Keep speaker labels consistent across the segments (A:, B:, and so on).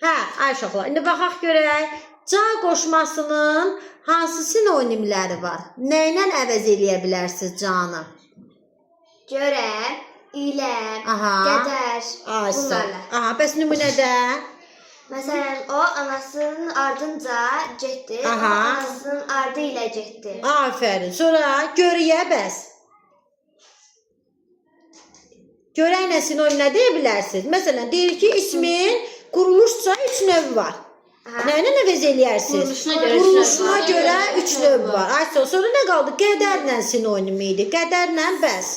A: Hə, ay uşaqlar, indi baxaq görək. Ca qoşmasının hansı sinonimləri var? Nə ilə əvəz eləyə bilərsiniz canı?
B: Görə, ilə,
A: Aha.
B: qədər, bunlarla.
A: Aha, bəs nümunədə?
B: Məsələn, o anasının ardınca getdi, o
A: Aha.
B: anasının ardı ilə getdi.
A: Afərin. Sonra görəyə bəs. Görək nə sinonim nə deyə bilərsiniz? Məsələn, deyir ki, ismin quruluşca 3 növü var. Nə ilə əvəz eləyərsiniz? Quruluşuna görə 3 növü var. Ay, sonra nə qaldı? Qədərlə sinonimi idi. Qədərlə bəs.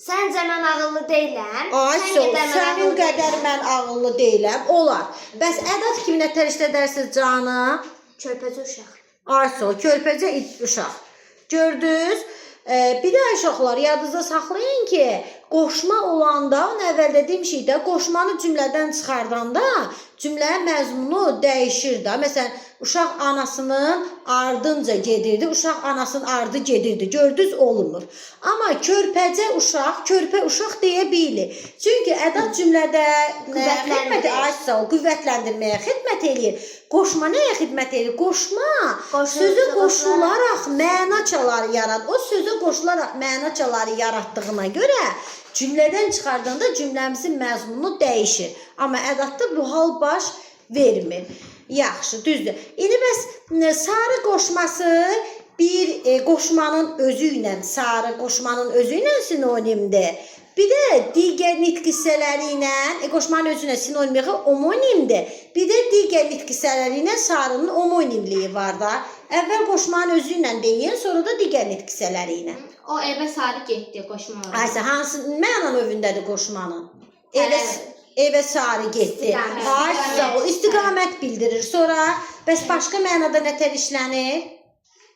B: Səncə mən ağıllı deyiləm.
A: Ay, sənin qədər mən ağıllı deyiləm. Olar. Bəs ədad kimi nətər işlədərsiniz canı?
B: Körpəcə uşaq.
A: Ay, körpəcə uşaq. Gördünüz? Bir də uşaqlar yadınızda saxlayın ki, qoşma olanda, onun əvvəldə demişik də, qoşmanı cümlədən çıxardanda cümlənin məzmunu dəyişir də. Məsələn, uşaq anasının ardınca gedirdi, uşaq anasının ardı gedirdi. Gördünüz, olmur. Amma körpəcə uşaq, körpə uşaq deyə bilir. Çünki ədad cümlədə qüvvətləndirməyə xidmət eləyir. Qoşma nəyə xidmət edir? Qoşma sözə qoşularaq mənaçaları yaradır. O sözə qoşularaq mənaçaları yaratdığına görə cümlədən çıxardanda cümləmizin məzmunu dəyişir. Amma ədadda bu hal baş vermir. Yaxşı, düzdür. İndi bəs sarı qoşması bir qoşmanın özü ilə, sarı qoşmanın özü ilə sinonimdir. Bir də digər nitq hissələri ilə, qoşmanın özünə sinonimliyi homonimdir. Bir də digər nitq hissələri ilə sarının homonimliyi var da. Əvvəl qoşmanın özü ilə deyin, sonra da digər nitq hissələri ilə.
C: O evə sarı getdi qoşmalar.
A: Aysə, hansı məna növündədir qoşmanın? Evə sarı getdi. Aysə, o istiqamət bildirir. Sonra, bəs başqa mənada nətər işlənir?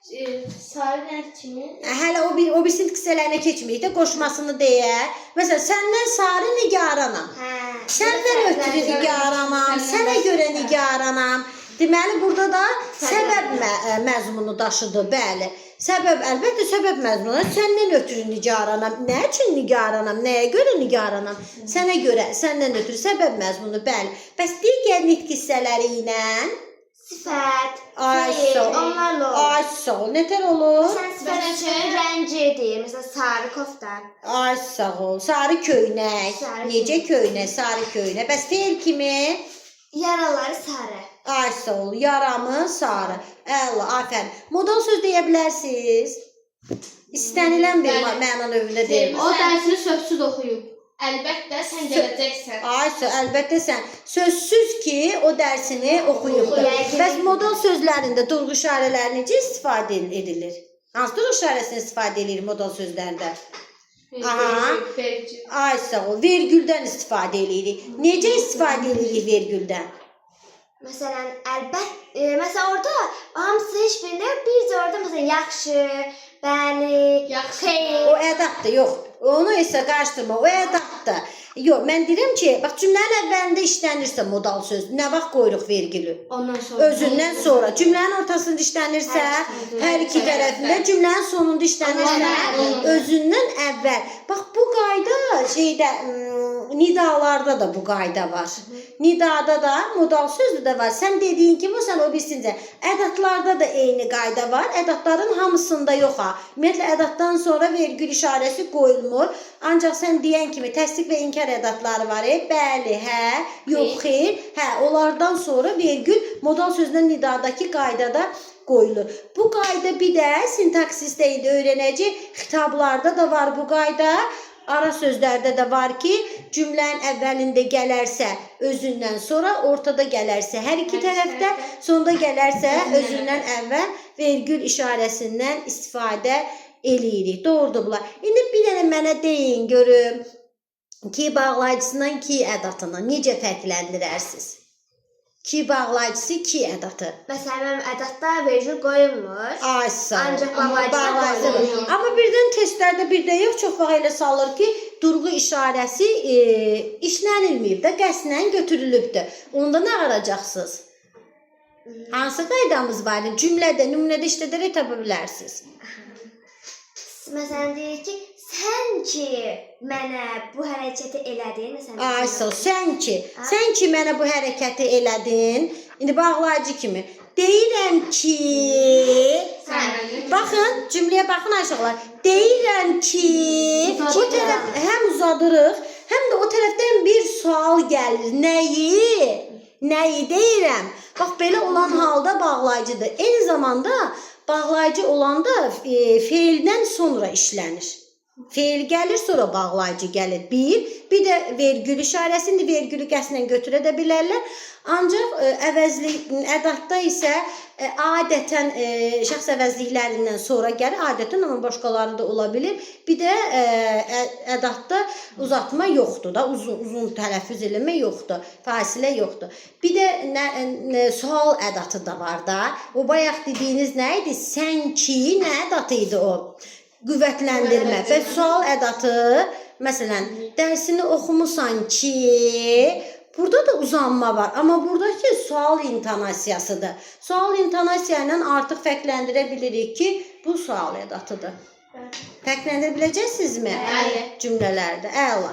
C: Sarı rəng kimi.
A: Hələ o birisi qissələrinə keçməyik də qoşmasını deyək. Məsələn, səndən sarı nigaranam. Səndən ötürü nigaranam, sənə görə nigaranam. Deməli, burada da səbəb məzmunu daşıdı, bəli. Səbəb, əlbəttə səbəb məzmunu. Səndən ötürü nigaranam. Nə üçün nigaranam? Nəyə görə nigaranam? Sənə görə, səndən ötürü səbəb məzmunu, bəli. Bəs digər nitq hissələri ilə
B: sifət,
A: onlarla olur. Ay, sağ ol. Nətər olur?
B: Məsələn, sifətin rəngi deyir. Məsələn, sarı koftan.
A: Ay, sağ ol. Sarı köynək. Necə köynək? Sarı köynək. Bəs fe'l kimi?
B: Yaraları sarı.
A: Ay, sağ ol. Yaramı sarı. Əla, afərin. Modal söz deyə bilərsiniz. İstənilən bir məna növündə deyil.
C: O dərsini sözsüz oxuyub. Əlbəttə sən gələcəksən.
A: Aysə, əlbəttə sən. Sözsüz ki, o dərsini oxuyubdur. Bəs modal sözlərində durğu işarələri necə istifadə edilir? Hansı durğu işarəsini istifadə edilir modal sözlərdə? Aha. Aysə, o vergüldən istifadə edirik. Necə istifadə edirik vergüldən?
B: Məsələn, məsələn, orada hamısı heç birində yox. Bircə orada, məsələn, yaxşı, bəli, xeyr.
A: O ədaddır, yox. Onu isə qarışdırma, o ədaddır. Yox, mən deyirəm ki, bax, cümlənin əvvəlində işlənirsə modal söz, nə vaxt qoyuruq vergülü?
C: Ondan sonra.
A: Özündən sonra. Cümlənin ortasında işlənirsə, hər iki tərəfində, cümlənin sonunda işlənirsə, özündən əvvəl. Bax, bu qayda nidalarda da bu qayda var. Nidada da, modal sözdə də var. Sən dediyin kimi, sən o birisincə. Ədadlarda da eyni qayda var. Ədadların hamısında yox ha. Ümumiyyətlə, ədaddan sonra vergül işarəsi qoyulmur. Ancaq sən deyən kimi təsdiq və inkar ədadları var. Bəli, hə, yox, xeyr. Hə, onlardan sonra vergül modal sözünün nidadakı qaydada qoyulur. Bu qayda bir də sintaksisdə indi öyrənəcək. Xitablarda da var bu qayda. Ara sözlərdə də var ki, cümlənin əvvəlində gələrsə özündən sonra, ortada gələrsə hər iki tərəfdə, sonda gələrsə özündən əvvəl vergül işarəsindən istifadə eləyirik. Doğrudur bunlar. İndi bir dənə mənə deyin, görüm ki bağlayıcısından ki ədatını necə fərqləndirərsiniz? Ki bağlayıcısı ki ədatı.
B: Məsələn, ədadda vergül qoyulmur.
A: Ay, sağ ol.
B: Ancaq bağlayıcıda qoyulur.
A: Amma birdən testlərdə bir də yox, çox vaxt elə salır ki, durğu işarəsi işlənilməyib də, qəsdən götürülübdür. Onda nə arayacaqsınız? Hansı qaydamız var? Cümlədə, nümunədə işlədərək tapa bilərsiniz.
B: Məsələn, deyir ki, sən ki mənə bu hərəkəti elədin. Məsələn,
A: Aysa, sən ki mənə bu hərəkəti elədin. İndi bağlayıcı kimi. Deyirəm ki, baxın, cümləyə baxın aşağılar. Deyirəm ki, bu tərəf həm uzadırıq, həm də o tərəfdən bir sual gəlir. Nəyi? Nəyi deyirəm? Bax, belə olan halda bağlayıcıdır. Eyni zamanda bağlayıcı olanda feildən sonra işlənir. Feil gəlir, sonra bağlayıcı gəlir. Bir də vergül işarəsində vergülü qəsdən götürə də bilərlər. Ancaq ədatda isə adətən şəxs əvəzliklərindən sonra gəlir. Adətən, amma başqaları da ola bilir. Bir də ədatda uzatma yoxdur da, uzun tələffüz eləmə yoxdur, fasilə yoxdur. Bir də sual ədatı da var da. O bayaq dediyiniz nə idi? Sən ki, nə ədatı idi o? Qüvvətləndirmə və sual ədatı, məsələn, dərsini oxumusan ki, burada da uzanma var, amma buradakı sual intonasiyasıdır. Sual intonasiya ilə artıq fərqləndirə bilirik ki, bu sual ədatıdır. Fərqləndirə biləcəksinizmi?
C: Bəli.
A: Cümlələrdə. Əla.